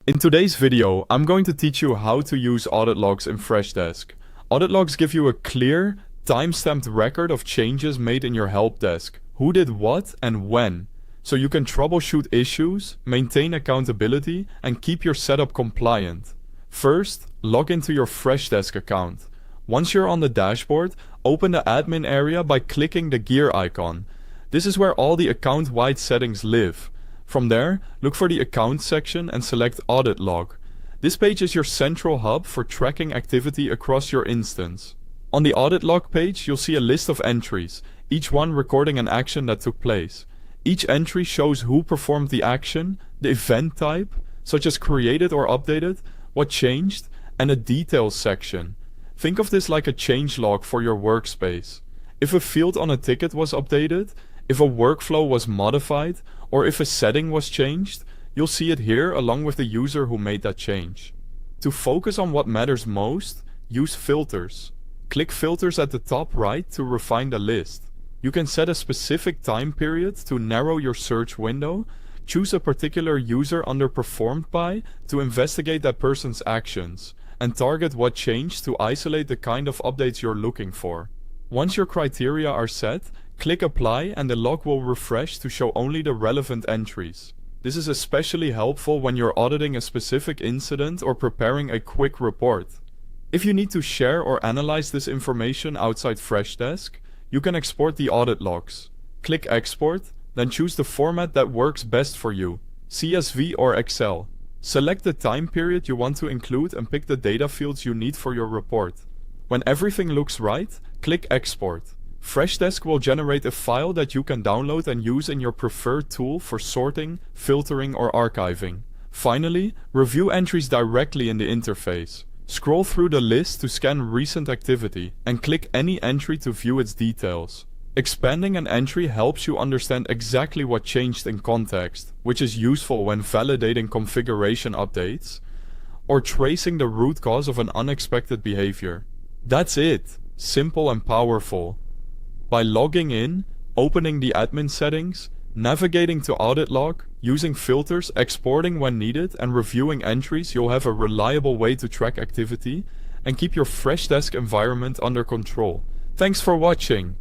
In today's video, I'm going to teach you how to use audit logs in Freshdesk. Audit logs give you a clear, time-stamped record of changes made in your help desk, who did what and when, so you can troubleshoot issues, maintain accountability, and keep your setup compliant. First, log into your Freshdesk account. Once you're on the dashboard, open the admin area by clicking the gear icon. This is where all the account-wide settings live. From there, look for the Account section and select Audit Log. This page is your central hub for tracking activity across your instance. On the Audit Log page, you'll see a list of entries, each one recording an action that took place. Each entry shows who performed the action, the event type, such as created or updated, what changed, and a details section. Think of this like a change log for your workspace. If a field on a ticket was updated, if a workflow was modified, or if a setting was changed, you'll see it here along with the user who made that change. To focus on what matters most, use filters. Click filters at the top right to refine the list. You can set a specific time period to narrow your search window, choose a particular user underperformed by to investigate that person's actions, and target what changed to isolate the kind of updates you're looking for. Once your criteria are set, click Apply and the log will refresh to show only the relevant entries. This is especially helpful when you're auditing a specific incident or preparing a quick report. If you need to share or analyze this information outside Freshdesk, you can export the audit logs. Click Export, then choose the format that works best for you, CSV or Excel. Select the time period you want to include and pick the data fields you need for your report. When everything looks right, click Export. Freshdesk will generate a file that you can download and use in your preferred tool for sorting, filtering, or archiving. Finally, review entries directly in the interface. Scroll through the list to scan recent activity and click any entry to view its details. Expanding an entry helps you understand exactly what changed in context, which is useful when validating configuration updates or tracing the root cause of an unexpected behavior. That's it. Simple and powerful. By logging in, opening the admin settings, navigating to Audit Log, using filters, exporting when needed, and reviewing entries, you'll have a reliable way to track activity and keep your Freshdesk environment under control. Thanks for watching.